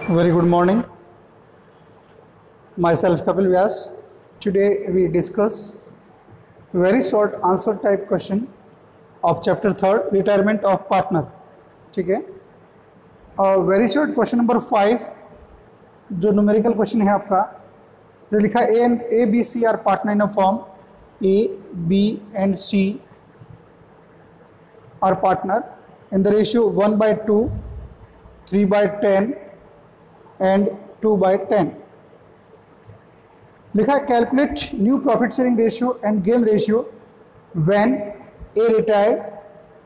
Very good morning. Myself Kapil Vyas. Today we discuss very short answer type question of chapter 3rd retirement of partner. ठीक है. Very short question number 5 जो numerical question है आपका, जो लिखा A, B, C are partner in a firm. A, B and C are partner in the ratio 1/2, 3/10 and 2/10. लिखा calculate new profit sharing ratio and gain ratio when A retired,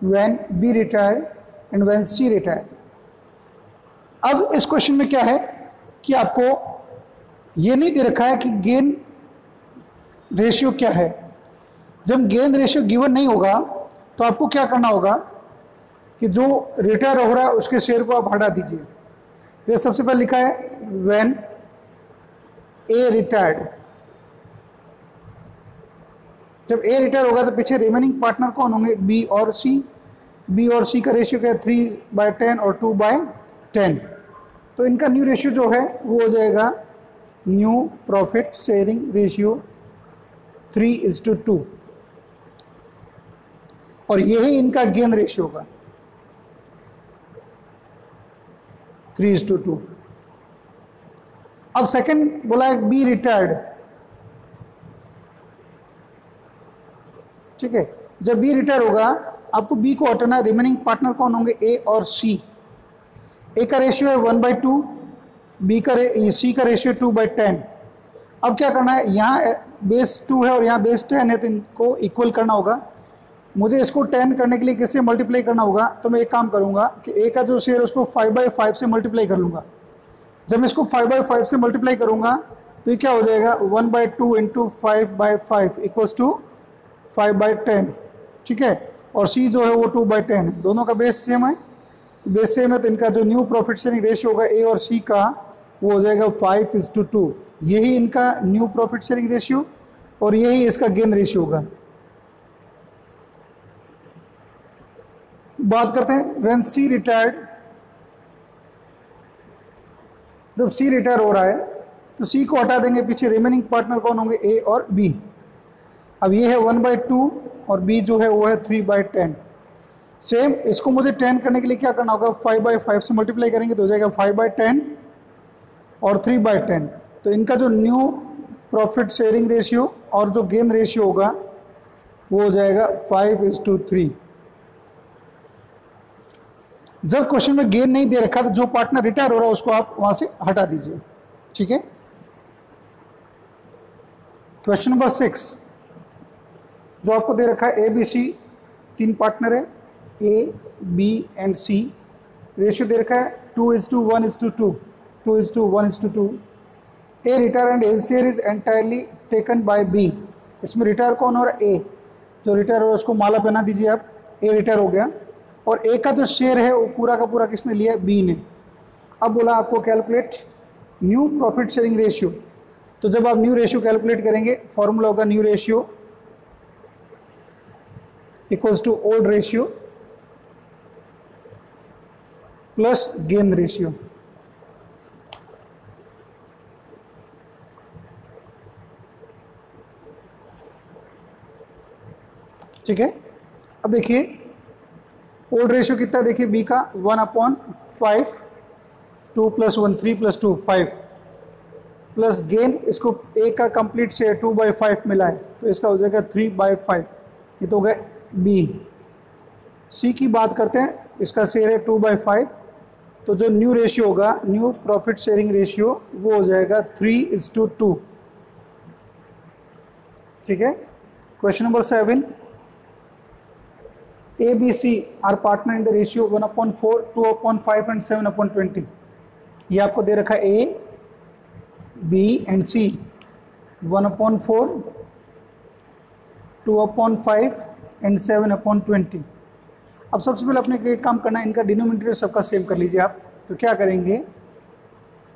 when B retired and when C retired. अब इस question में क्या है कि आपको ये नहीं दे रखा है कि गेन रेशियो क्या है. जब गेन रेशियो गिवन नहीं होगा तो आपको क्या करना होगा कि जो रिटायर हो रहा है उसके शेयर को आप हटा दीजिए. तो सबसे पहले लिखा है व्हेन ए रिटायर्ड. जब ए रिटायर होगा तो पीछे रिमेनिंग पार्टनर कौन होंगे? बी और सी. बी और सी का रेशियो क्या है? 3/10 और 2/10. तो इनका न्यू रेशियो जो है वो हो जाएगा न्यू प्रॉफिट शेयरिंग रेशियो 3:2 और यही इनका गेन रेशियो होगा 3:2. अब सेकंड बोला है बी रिटायर्ड. ठीक है. जब बी रिटायर होगा आपको बी को हटाना है. रिमेनिंग पार्टनर कौन होंगे? ए और सी. ए का रेशियो है 1/2, बी का सी का रेशियो 2/10. अब क्या करना है, यहाँ बेस 2 है और यहाँ बेस 10 है तो इनको इक्वल करना होगा. मुझे इसको 10 करने के लिए किससे मल्टीप्लाई करना होगा? तो मैं एक काम करूंगा कि ए का जो शेयर उसको 5/5 से मल्टीप्लाई कर लूँगा. जब मैं इसको 5/5 से मल्टीप्लाई करूंगा तो ये क्या हो जाएगा? 1/2 इंटू 5/5 इक्वल्स टू 5/10. ठीक है. और सी जो है वो 2/10 है. दोनों का बेस सेम है. बेस सेम है तो इनका जो न्यू प्रॉफिट शेयरिंग रेशियो होगा ए और सी का वो हो जाएगा 5:2. यही इनका न्यू प्रॉफिट शेयरिंग रेशियो और यही इसका गेन रेशियो होगा. बात करते हैं व्हेन सी रिटायर्ड. जब सी रिटायर हो रहा है तो सी को हटा देंगे. पीछे रिमेनिंग पार्टनर कौन होंगे? ए और बी. अब ये है 1/2 और बी जो है वो है 3/10. सेम इसको मुझे 10 करने के लिए क्या करना होगा? 5/5 से मल्टीप्लाई करेंगे तो हो जाएगा 5/10 और 3/10. तो इनका जो न्यू प्रॉफिट शेयरिंग रेशियो और जो गेन रेशियो होगा वो हो जाएगा 5:3. जब क्वेश्चन में गेन नहीं दे रखा तो जो पार्टनर रिटायर हो रहा है उसको आप वहां से हटा दीजिए. ठीक है. क्वेश्चन नंबर 6 जो आपको दे रखा है ए बी सी 3 पार्टनर है. A B and C. Ratio दे रखा है 2:1:2. 2:1:2. A retire and his share is entirely taken by B. इसमें रिटायर कौन हो रहा है? ए. जो रिटायर हो रहा है उसको माला पहना दीजिए आप. ए रिटायर हो गया और ए का जो शेयर है वो पूरा का पूरा किसने लिया है? बी ने. अब बोला आपको calculate new profit sharing ratio. तो जब आप न्यू रेशियो कैलकुलेट करेंगे फॉर्मूला होगा new ratio equals to old ratio plus gain ratio. ठीक है. अब देखिए ओल्ड रेशियो कितना देखिए बी का 1/5. 2 + 1 3 + 2 5 प्लस गेन इसको ए का कंप्लीट शेयर 2/5 मिला है तो इसका हो जाएगा 3/5. ये तो हो गया बी. सी की बात करते हैं. इसका शेयर है 2/5 तो जो न्यू रेशियो होगा न्यू प्रॉफिट शेयरिंग रेशियो वो हो जाएगा 3:2. ठीक है. Question number 7 A, B, C are partner in the ratio 1/4, 2/5 and 7/20. ये आपको दे रखा है A, B and C 1/4, 2/5 and 7/20. अब सबसे पहले अपने को एक काम करना है, इनका डिनोमिनेटर सबका सेम कर लीजिए आप. तो क्या करेंगे?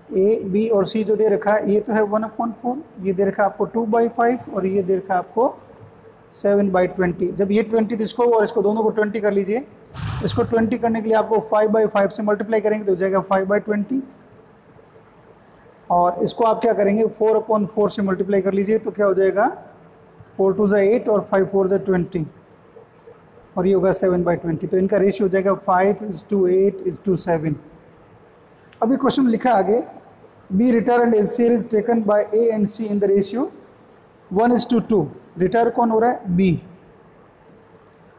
A, B और C जो दे रखा है ये तो है 1/4, ये दे रखा है आपको 2/5 और ये दे रखा है आपको 7/20. जब ये 20 इसको और इसको दोनों को 20 कर लीजिए. इसको 20 करने के लिए आपको 5/5 से मल्टीप्लाई करेंगे तो हो जाएगा 5/20 और इसको आप क्या करेंगे 4/4 से मल्टीप्लाई कर लीजिए तो क्या हो जाएगा 4 2 8 और 5 4 20 और ये होगा 7/20। तो इनका रेशियो हो जाएगा 5:8:7। अभी क्वेश्चन लिखा आगे B retire and LCR is taken by A and C in the ratio 1:2। Retire कौन हो रहा है बी,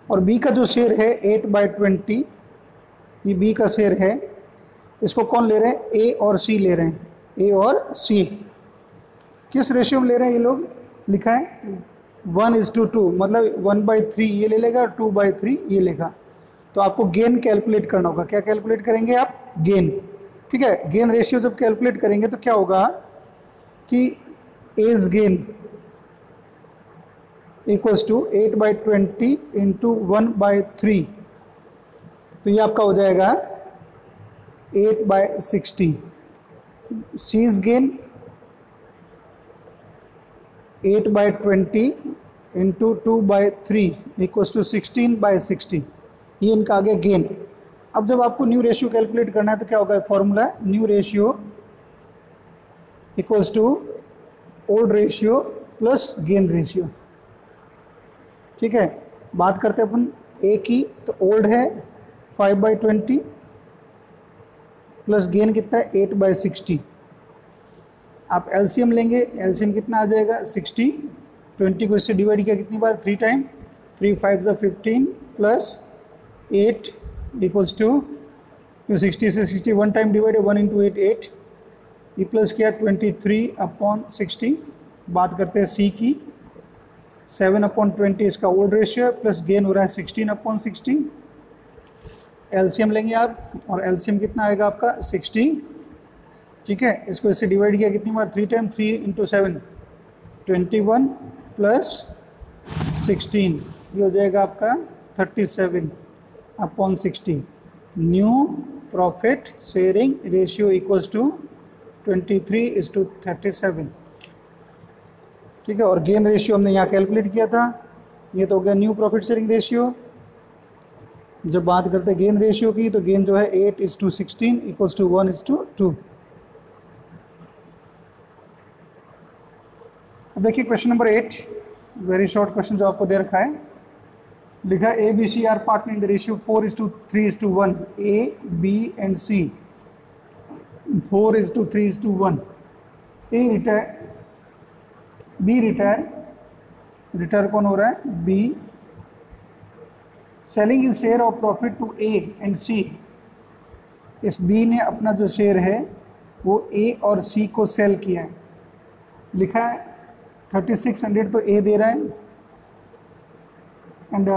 और बी का जो शेयर है 8/20, ये बी का शेयर है, इसको कौन ले रहे हैं ए और सी ले रहे हैं, ए और सी। किस रेशियो में ले रहे हैं ये लोग, लिखा है 1:2, मतलब 1/3 ये ले लेगा और 2/3 ये लेगा। तो आपको गेन कैलकुलेट करना होगा। क्या कैलकुलेट करेंगे आप, गेन। ठीक है, गेन रेशियो जब कैलकुलेट करेंगे तो क्या होगा कि A's gain equals to 8/20 into 1/3, तो ये आपका हो जाएगा 8/60। C's gain 8/20 into 2/3 equals to 16/60, ये इनका आ गया गेन। अब जब आपको न्यू रेशियो कैलकुलेट करना है तो क्या होगा, formula new ratio equals to old ratio plus gain ratio. ठीक है, बात करते हैं अपन ए की, तो ओल्ड है 5/20 प्लस गेन कितना है 8/60। आप एलसीएम लेंगे, एलसीएम कितना आ जाएगा 60, 20 को इससे डिवाइड किया कितनी बार 3 टाइम, 3 5 15 प्लस 8 इक्वल्स टू 60 से 60 1 टाइम डिवाइड 1 इंटू 8 8, ये प्लस किया 23/60। बात करते हैं सी की, 7/20 इसका ओल्ड रेशियो है, प्लस गेन हो रहा है 16/60। एलसीएम लेंगे आप, और एलसीएम कितना आएगा आपका 60। ठीक है, इसको इससे डिवाइड किया कितनी बार 3 टाइम, 3 इंटू 7 21 प्लस 16, ये हो जाएगा आपका 37/60। New profit sharing ratio equals to 23:37। ठीक है, और गेन रेशियो हमने यहाँ कैलकुलेट किया था, ये तो हो गया न्यू प्रॉफिट शेयरिंग रेशियो। जब बात करते हैं गेन रेशियो की, तो गेन जो है 8:16 इक्वल्स टू 1:2। अब देखिए question number 8, very short question जो आपको दे रखा है। लिखा A B C are partner in the ratio 4:3:1। A B and C 4:3:1। A retire, B retire, retire कौन हो रहा है B, selling in share of profit to A and C. इस बी ने अपना जो शेयर है वो ए और सी को सेल किया है। लिखा है 3600 तो ए दे रहा है एंड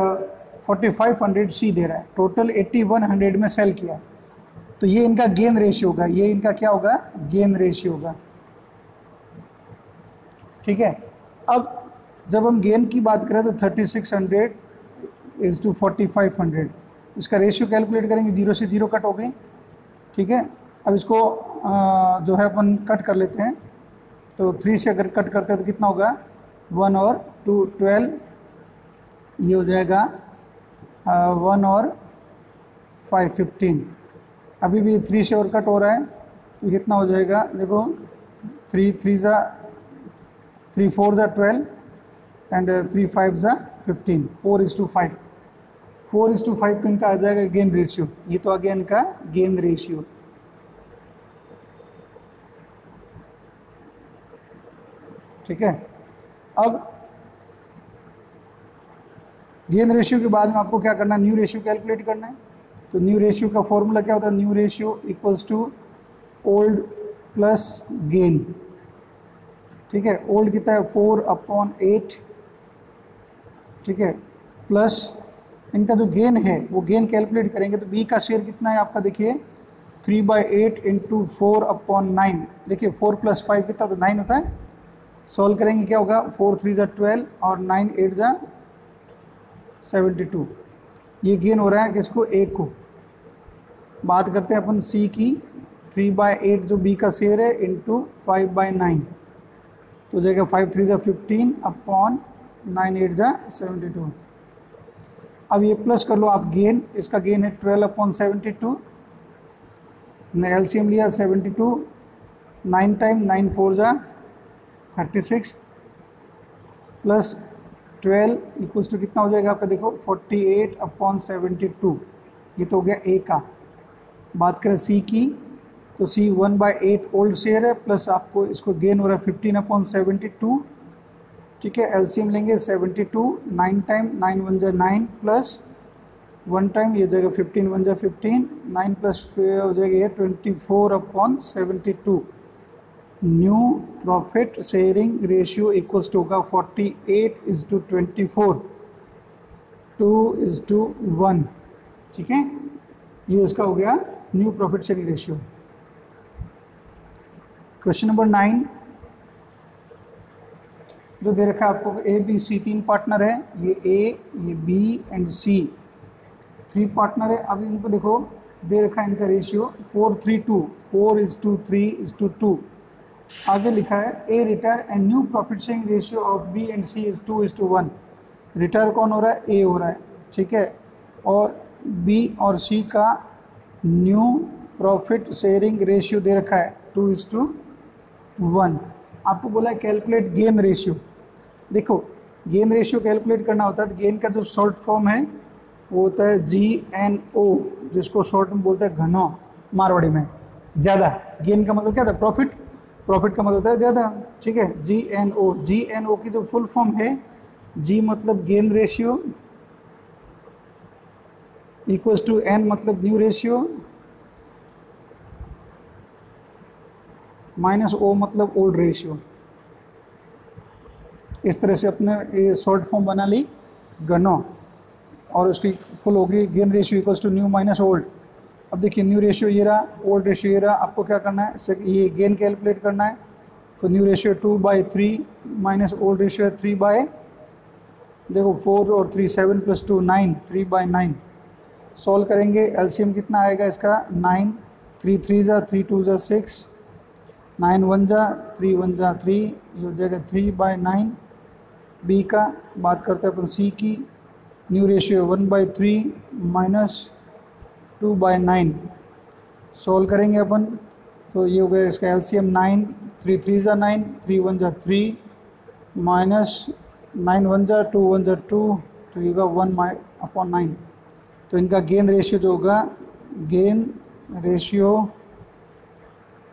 4500 सी दे रहा है, टोटल 8100 में सेल किया। तो ये इनका गेन रेशियो होगा, ये इनका क्या होगा, गेन रेशियो होगा। ठीक है, अब जब हम गेन की बात करें तो 3600 इज टू 4500, इसका रेशियो कैलकुलेट करेंगे, 0 से 0 कट हो गई। ठीक है, अब इसको जो है अपन कट कर लेते हैं, तो 3 से अगर कट करते हैं तो कितना होगा 1 और 2 12, ये हो जाएगा 1 और 5 15। अभी भी 3 से और कट हो रहा है तो कितना हो जाएगा, देखो 3 3 4 12 एंड 3 5 15, 4:5। 4:5 तो इनका आ जाएगा गेन रेशियो। ये तो आ गया इनका गेन रेशियो। ठीक है, अब गेन रेशियो के बाद में आपको क्या करना है, न्यू रेशियो कैलकुलेट करना है। तो न्यू रेशियो का फॉर्मूला क्या होता है, new ratio equals to old plus gain. ठीक है, ओल्ड कितना है 4/8। ठीक है, प्लस इनका जो गेन है वो गेन कैलकुलेट करेंगे तो बी का शेयर कितना है आपका, देखिए 3/8 इंटू 4/9। देखिए 4 + 5 कितना, तो 9 होता है। सॉल्व करेंगे क्या होगा, 4 3 12 और 9 8 72। ये गेन हो रहा है किसको, ए को। बात करते हैं अपन सी की, 3/8 जो बी का शेयर है इंटू 5/9, तो हो जाएगा 5 3 15 अपॉन 9 8 72। अब ये प्लस कर लो आप गेन, इसका गेन है 12/72। हमने एलसीएम लिया 72 9 टाइम 9 4 जा 36 प्लस 12 इक्वल्स टू कितना हो जाएगा आपका, देखो 48/72। ये तो हो गया ए का। बात करें सी की, तो सी 1/8 ओल्ड शेयर है, प्लस आपको इसको गेन हो रहा है 15/72। ठीक है, एलसीएम लेंगे 72, 9 टाइम 9 1 जा 9 प्लस 1 टाइम ये जगह 15 1 जा 15, 9 प्लस हो जाएगा ये 24/72। New profit sharing ratio equals to होगा 48:24, 2:1। ठीक है, ये इसका हो गया new profit sharing ratio. Question number 9 जो दे रखा है आपको, ए बी सी 3 पार्टनर है, ये ए, ये बी एंड सी 3 पार्टनर है। अब इनको देखो, दे रखा है इनका रेशियो 4:3:2, 4:3:2। आगे लिखा है A retire and new profit sharing ratio of B and C is 2:1। Retire कौन हो रहा है, ए हो रहा है। ठीक है, और बी और सी का न्यू प्रॉफिट शेयरिंग रेशियो दे रखा है 2:1। आपको बोला है कैलकुलेट गेन रेशियो। देखो, गेन रेशियो कैलकुलेट करना होता है तो गेन का जो शॉर्ट फॉर्म है वो होता है GNO, जिसको शॉर्ट में बोलते हैं घनो मारवाड़ी में, ज़्यादा। गेन का मतलब क्या था, प्रॉफिट। प्रॉफिट का मतलब होता है ज़्यादा। ठीक है, GNO की जो फुल फॉर्म है, G मतलब gain ratio, equals to N मतलब न्यू रेशियो, माइनस O मतलब ओल्ड रेशियो। इस तरह से अपने ये शॉर्ट फॉर्म बना ली गनो, और उसकी फुल होगी gain ratio equals to new minus old. अब देखिए, न्यू रेशियो ये रहा, ओल्ड रेशियो ये रहा। आपको क्या करना है, ये गेन कैलकुलेट करना है। तो new ratio 2/3 minus old ratio 3/, देखो 4 और 3 7 + 2 9, 3/9। सॉल्व करेंगे, एलसीएम कितना आएगा इसका, 9, 3 3 जा 3 2 जा 6, 9 1 जा 3 1 जा 3, ये हो जाएगा 3/9। बी का बात करते हैं अपन सी की, न्यू रेशियो 1/3 माइनस 2/9। सॉल्व करेंगे अपन, तो ये हो गया इसका एलसीएम 9, 3 3 जा 9, 3 1 जा 3, माइनस 9 1 जा 2 1 जा 2, तो ये होगा 1/9। तो इनका गेन रेशियो जो होगा, gain ratio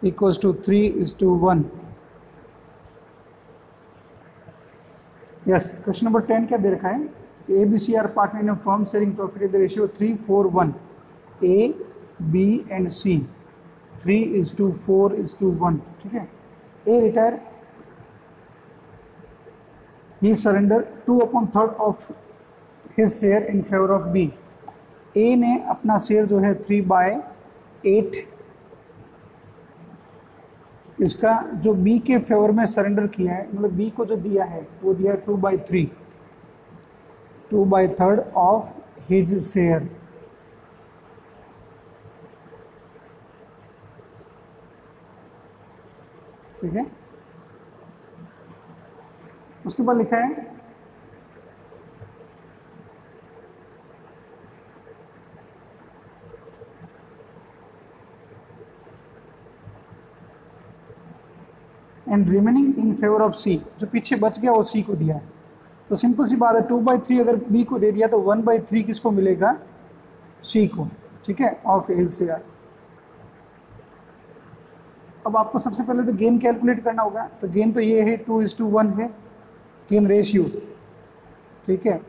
equals to 3:1। Yes, question number 10 क्या दे रखा है, A B C are partner in a firm sharing profit the ratio 3:4:1। A B and C 3:4:1। ठीक है, A retire, he surrender 2/3 of his share in favour of B. A ने अपना share जो है 3/8 इसका जो बी के फेवर में सरेंडर किया है, मतलब बी को जो दिया है वो दिया 2/3, 2/3 ऑफ हिज शेयर। ठीक है, उसके बाद लिखा है and remaining in favour of C, जो पीछे बच गया वो सी को दिया है। तो सिंपल सी बात है, 2/3 अगर बी को दे दिया तो 1/3 किसको मिलेगा, सी को। ठीक है, ऑफ हिज शेयर। अब आपको सबसे पहले तो गेन कैलकुलेट करना होगा। तो गेन तो ये है 2:1 है गेन रेशियो। ठीक है,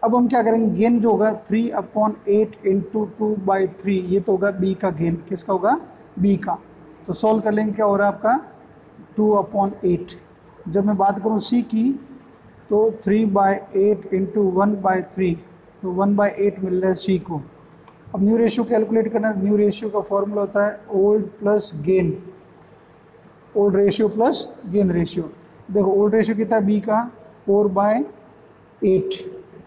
अब हम क्या करेंगे, गेन जो होगा 3/8 × 2/3, ये तो होगा बी का गेन। किसका होगा, बी का। तो सॉल्व कर लेंगे, क्या हो रहा है आपका 2/8। जब मैं बात करूँ सी की, तो 3/8 × 1/3, तो 1/8 मिल रहा है सी को। अब न्यू रेशियो कैलकुलेट करना है। न्यू रेशियो का फॉर्मूला होता है old plus gain, old ratio plus gain ratio. देखो ओल्ड रेशियो कितना है बी का, 4/8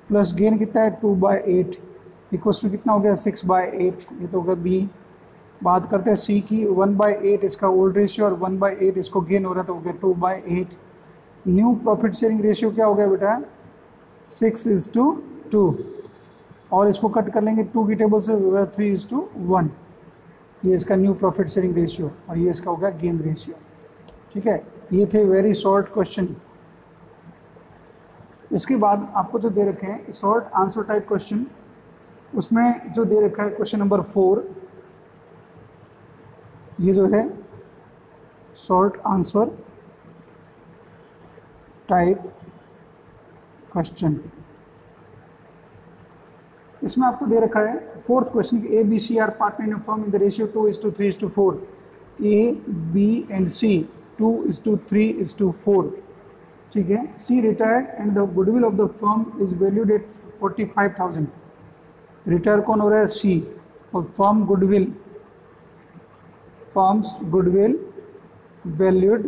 प्लस गेन कितना है 2/8, इक्वल्स टू कितना हो गया 6/8, ये तो होगा बी। बात करते हैं सी की, 1/8 इसका ओल्ड रेशियो और 1/8 इसको गेन हो रहा है, तो हो गया 2/8। न्यू प्रॉफिट शेयरिंग रेशियो क्या हो गया बेटा, 6:2, और इसको कट कर लेंगे 2 की टेबल से, होगा 3:1। ये इसका न्यू प्रॉफिट शेयरिंग रेशियो, और ये इसका होगा गेन रेशियो। ठीक है, ये थे वेरी शॉर्ट क्वेश्चन। इसके बाद आपको जो दे रखे हैं शॉर्ट आंसर टाइप क्वेश्चन, उसमें जो दे रखा है क्वेश्चन नंबर 4, ये जो है शॉर्ट आंसर टाइप क्वेश्चन, इसमें आपको दे रखा है fourth question A B C are partner in firm in the ratio 2:3:4। A B and C 2:3:4, ठीक है। C retired and the goodwill of the firm is valued at 45,000। Retire कौन हो रहा है? सी, और firm goodwill, firm's goodwill valued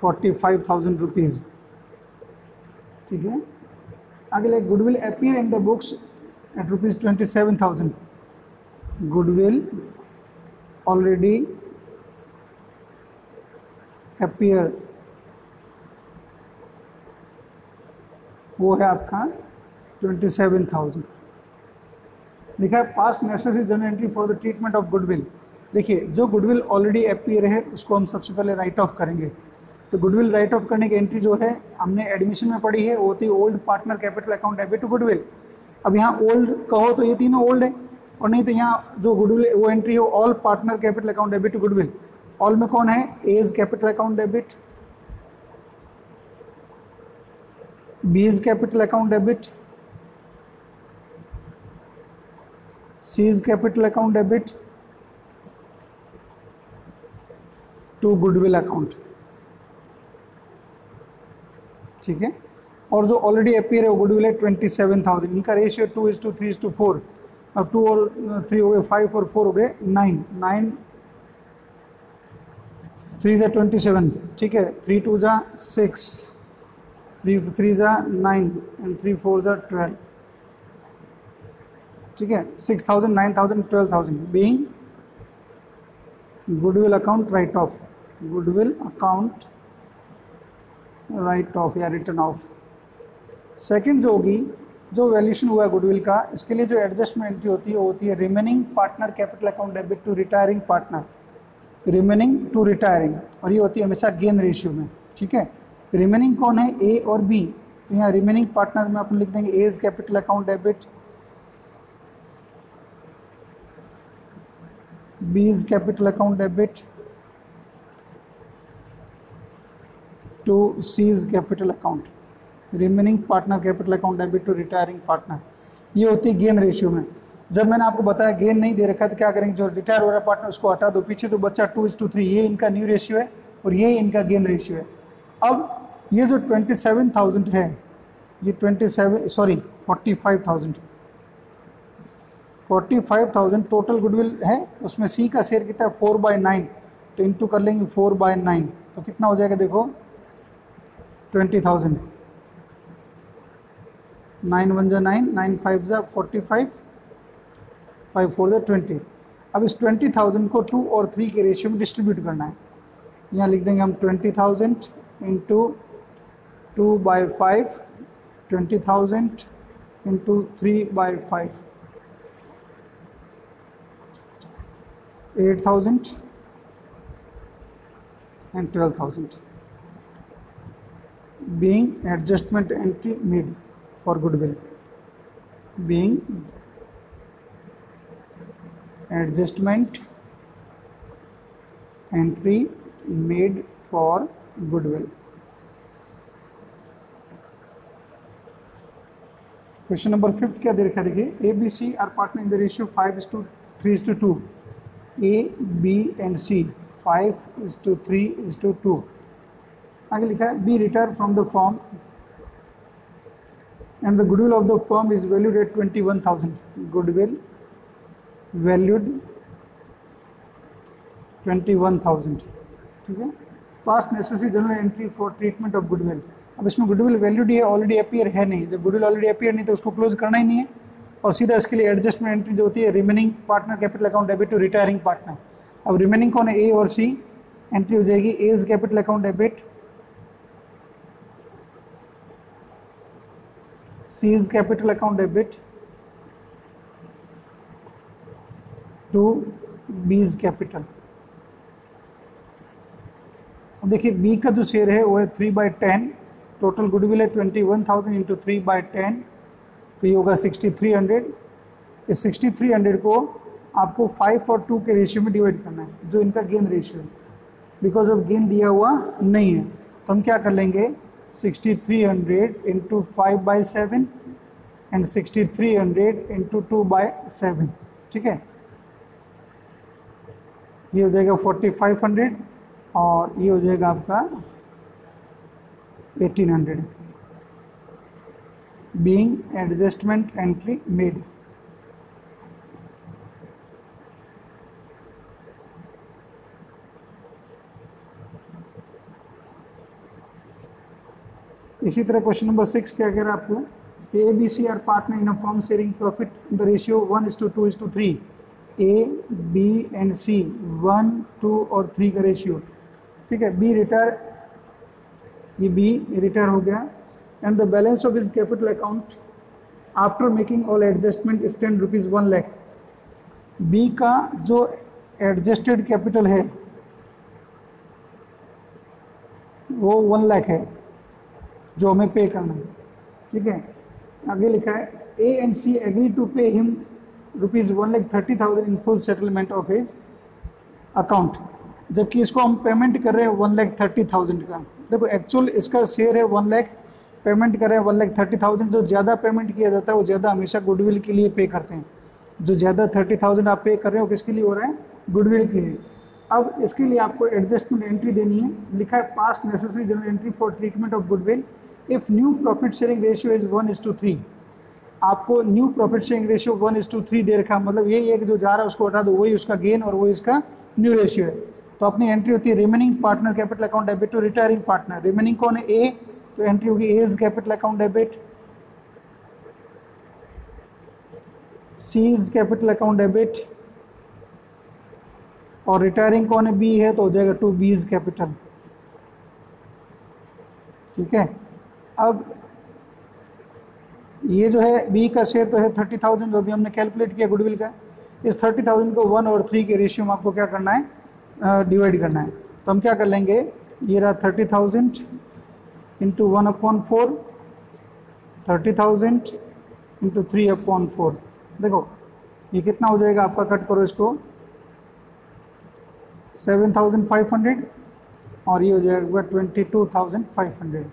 45,000 rupees, ठीक है। अगले goodwill appear in the books at ₹27,000। Goodwill already appear, वो है आपका 27,000। लिखा है past necessary journal entry for the treatment of goodwill. देखिए, जो गुडविल ऑलरेडी अपीयर है उसको हम सबसे पहले राइट ऑफ करेंगे। तो गुडविल राइट ऑफ करने की एंट्री जो है हमने एडमिशन में पढ़ी है, वो होती है old partner capital account debit to goodwill. अब यहाँ ओल्ड कहो तो ये तीनों ओल्ड है, और नहीं तो यहाँ जो गुडविल वो एंट्री है all partner capital account debit to goodwill. All में कौन है? A's capital account debit, B's capital account debit, C's capital account debit to goodwill account, ठीक है। और जो ऑलरेडी अपीयर है वो गुडविल है 27,000। इनका रेशियो 2:3:4। अब 2 और 3 हो गए 5 और 4 हो गए 9। 9 3 ज़ा 27, ठीक है। 3 2 ज़ा 6, 3 3 ज़ा 9 एंड 3 4 ज़ा 12, ठीक है। 6,000, 9,000, 12,000 being goodwill account right of, goodwill account right of या रिटर्न ऑफ। सेकंड जो होगी, जो वैल्यूशन हुआ है गुडविल का, इसके लिए जो एडजस्टमेंट एंट्री होती है वो होती है remaining partner capital account debit to retiring partner, remaining to retiring, और ये होती है हमेशा गेन रेशियो में, ठीक है। रिमेनिंग कौन है? ए और बी। तो यहाँ रिमेनिंग पार्टनर में अपन लिख देंगे A's capital account debit, B's capital account debit to C's capital account, remaining partner capital account debit to retiring partner. ये होती है गेन रेशियो में। जब मैंने आपको बताया गेन नहीं दे रखा है तो क्या करेंगे, जो रिटायर हो रहा पार्टनर उसको हटा दो, पीछे तो बच्चा 2:3, ये इनका न्यू रेशियो है और ये इनका गेन रेशियो है। अब ये जो 27,000 है, ये 45,000 टोटल गुडविल है, उसमें सी का शेयर कितना है 4/9, तो इंटू कर लेंगे 4/9, तो कितना हो जाएगा देखो 20,000। 9 1 ज़ा 9, 9 5 ज़ा 45, 5 4 ज़ा 20। अब इस 20,000 को 2 और 3 के रेशियो में डिस्ट्रीब्यूट करना है। यहाँ लिख देंगे हम 20,000 into 2/5, 20,000 into 3/5, 8,000 and 12,000 being adjustment entry made for goodwill, being adjustment entry made for goodwill। Question number 5 क्या दे रखा है? देखिए, A B C are partner in the ratio 5:3:2। A B and C 5:3:2। आगे लिखा है B retire from the firm and the goodwill of the firm is valued at 21,000। Goodwill valued 21,000, ठीक है। Past necessary journal entry for treatment of goodwill. अब इसमें goodwill valued है, already appear है नहीं। जब गुडविल ऑलरेडी अपीयर नहीं तो उसको क्लोज करना ही नहीं है, और सीधा इसके लिए एडजस्टमेंट एंट्री जो होती है remaining partner capital account debit to retiring partner. अब रिमेनिंग कौन है? ए और सी। एंट्री हो जाएगी A's capital account debit, C's capital account debit to B's capital, देखिए बी का जो शेयर है वो है 3/10, टोटल गुडविल है 21,000 इंटू 3/10, तो ये होगा 6300। इस 6300 को आपको 5 और 2 के रेशियो में डिवाइड करना है, जो इनका गेन रेशियो है, बिकॉज ऑफ गेन दिया हुआ नहीं है। तो हम क्या कर लेंगे, 6300 इंटू 5/7 एंड 6300 इंटू 2/7, ठीक है। ये हो जाएगा 4500 और ये हो जाएगा आपका 1800, बीइंग एडजस्टमेंट एंट्री मेड। इसी तरह क्वेश्चन नंबर 6 क्या कह रहा है आपको, A B C are partner in a firm sharing profit in the ratio 1:2:3। A B and C 1, 2 और 3 का रेशियो, ठीक है। बी रिटायर, ये बी रिटायर हो गया, and the balance of his capital account after making all adjustment is 10 rupees 1 lakh. B का जो एडजस्टेड कैपिटल है वो 1 लाख है, जो हमें पे करना है, ठीक है। आगे लिखा है A and C agree to pay him rupees 1,30,000 in full settlement of his account, जबकि इसको हम पेमेंट कर रहे हैं 1,30,000 का। देखो एक्चुअल इसका शेयर है 1 लाख, पेमेंट कर रहे हैं 1,30,000। जो ज़्यादा पेमेंट किया जाता है वो ज़्यादा हमेशा गुडविल के लिए पे करते हैं। जो ज़्यादा 30,000 आप पे कर रहे हो किसके लिए हो रहा है, गुडविल के लिए। अब इसके लिए आपको एडजस्टमेंट एंट्री देनी है, लिखा है पास necessary journal entry for treatment of goodwill if new profit sharing ratio is 1:3। आपको न्यू प्रॉफिट शेयरिंग रेशियो 1:3 दे रखा, मतलब यही है कि जो जा रहा है उसको हटा दो, वही उसका गेन और वही इसका न्यू रेशियो है। तो अपनी एंट्री होती है remaining partner capital account debit to retiring partner. Remaining कौन है, ए, तो एंट्री होगी A is capital account debit, C is capital account debit, और रिटायरिंग कौन है, बी है, तो हो जाएगा 2 बी इज कैपिटल, ठीक है। अब ये जो है बी का शेयर तो है 30,000, जो अभी हमने कैलकुलेट किया गुडविल का। इस 30,000 को 1 और 3 के रेशियो में आपको क्या करना है, डिवाइड करना है। तो हम क्या कर लेंगे, ये रहा 30,000 इंटू 1/4, 30,000 इंटू 3/4। देखो ये कितना हो जाएगा आपका, कट करो इसको, 7,500 और ये हो जाएगा 22,500,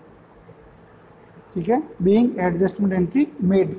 ठीक है। Being adjustment entry made.